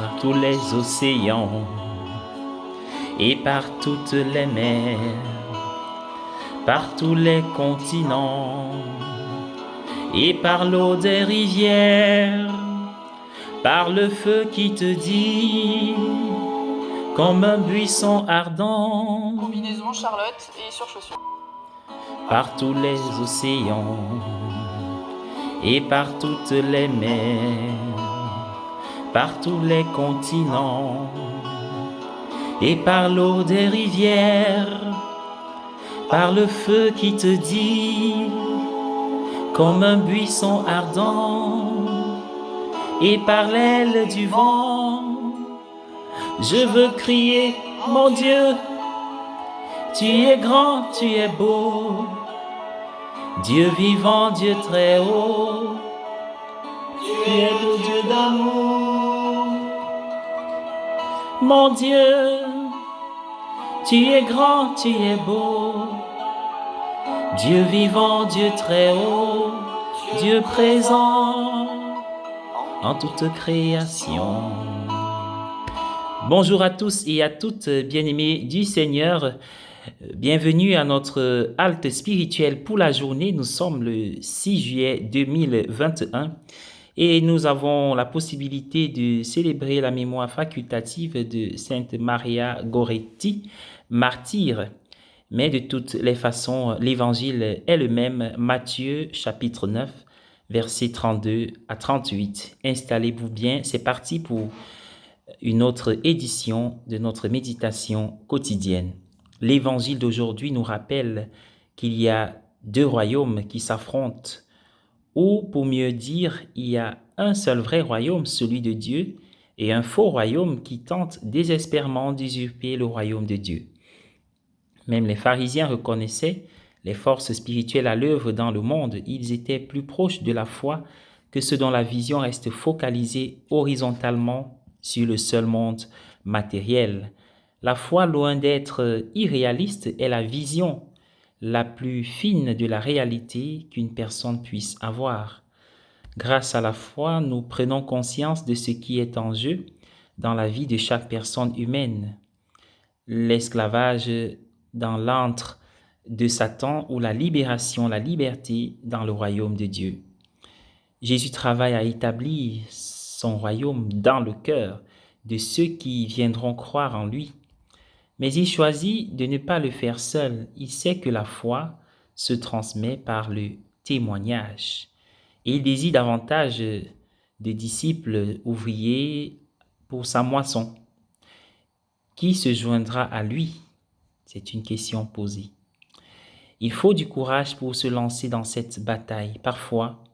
par tous les océans et par toutes les mers, par tous les continents et par l'eau des rivières, par le feu qui te dit comme un buisson ardent. Combinaison Charlotte et sur chaussures. Par tous les océans et par toutes les mers, par tous les continents et par l'eau des rivières, par le feu qui te dit comme un buisson ardent et par l'aile du vent. Je veux crier, mon Dieu, tu es grand, tu es beau, Dieu vivant, Dieu très haut, tu es le Dieu d'amour. Mon Dieu, tu es grand, tu es beau, Dieu vivant, Dieu très haut, Dieu présent en toute création. Bonjour à tous et à toutes, bien-aimés du Seigneur. Bienvenue à notre halte spirituelle pour la journée. Nous sommes le 6 juillet 2021 et nous avons la possibilité de célébrer la mémoire facultative de Sainte Maria Goretti, martyre. Mais de toutes les façons, l'évangile est le même. Matthieu chapitre 9, versets 32 à 38. Installez-vous bien, c'est parti pour une autre édition de notre méditation quotidienne. L'évangile d'aujourd'hui nous rappelle qu'il y a deux royaumes qui s'affrontent, ou pour mieux dire, il y a un seul vrai royaume, celui de Dieu, et un faux royaume qui tente désespérément d'usurper le royaume de Dieu. Même les pharisiens reconnaissaient les forces spirituelles à l'œuvre dans le monde. Ils étaient plus proches de la foi que ceux dont la vision reste focalisée horizontalement sur le seul monde matériel. La foi, loin d'être irréaliste, est la vision la plus fine de la réalité qu'une personne puisse avoir. Grâce à la foi, nous prenons conscience de ce qui est en jeu dans la vie de chaque personne humaine. L'esclavage dans l'antre de Satan ou la libération, la liberté dans le royaume de Dieu. Jésus travaille à établir son royaume dans le cœur de ceux qui viendront croire en lui. Mais il choisit de ne pas le faire seul. Il sait que la foi se transmet par le témoignage. Et il désire davantage de disciples ouvriers pour sa moisson. Qui se joindra à lui? C'est une question posée. Il faut du courage pour se lancer dans cette bataille. Parfois,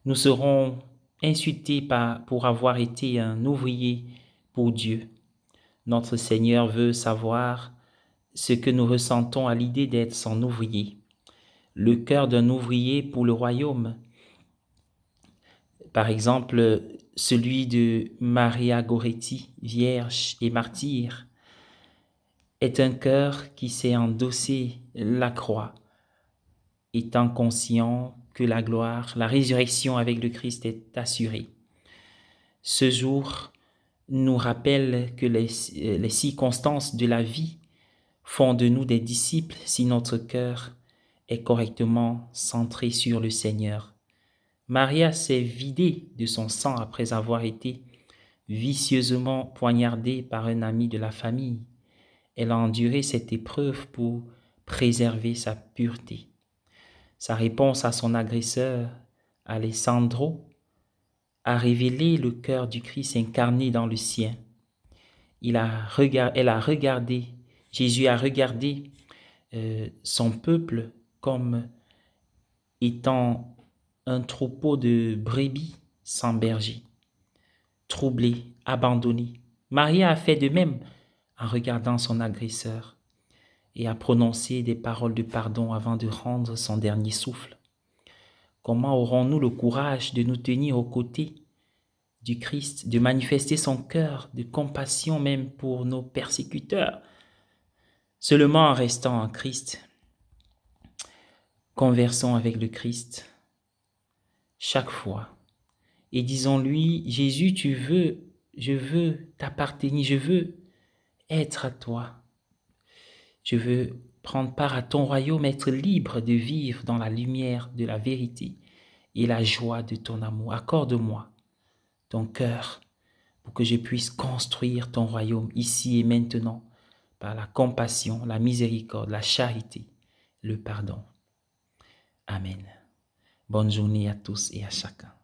nous serons insultés pour avoir été un ouvrier pour Dieu. Notre Seigneur veut savoir ce que nous ressentons à l'idée d'être son ouvrier. Le cœur d'un ouvrier pour le royaume. Par exemple, celui de Maria Goretti, vierge et martyre, est un cœur qui s'est endossé la croix, étant conscient que la gloire, la résurrection avec le Christ est assurée. Ce jour nous rappelle que les circonstances de la vie font de nous des disciples si notre cœur est correctement centré sur le Seigneur. Maria s'est vidée de son sang après avoir été vicieusement poignardée par un ami de la famille. Elle a enduré cette épreuve pour préserver sa pureté. Sa réponse à son agresseur, Alessandro, a révélé le cœur du Christ incarné dans le sien. Elle a regardé, Jésus a regardé son peuple comme étant un troupeau de brebis sans berger, troublé, abandonné. Maria a fait de même en regardant son agresseur et a prononcé des paroles de pardon avant de rendre son dernier souffle. Comment aurons-nous le courage de nous tenir aux côtés du Christ, de manifester son cœur de compassion même pour nos persécuteurs? Seulement en restant en Christ, conversons avec le Christ chaque fois et disons-lui, Jésus, tu veux Je veux t'appartenir, je veux être à toi. Je veux prendre part à ton royaume, être libre de vivre dans la lumière de la vérité et la joie de ton amour. Accorde-moi ton cœur pour que je puisse construire ton royaume ici et maintenant par la compassion, la miséricorde, la charité, le pardon. Amen. Bonne journée à tous et à chacun.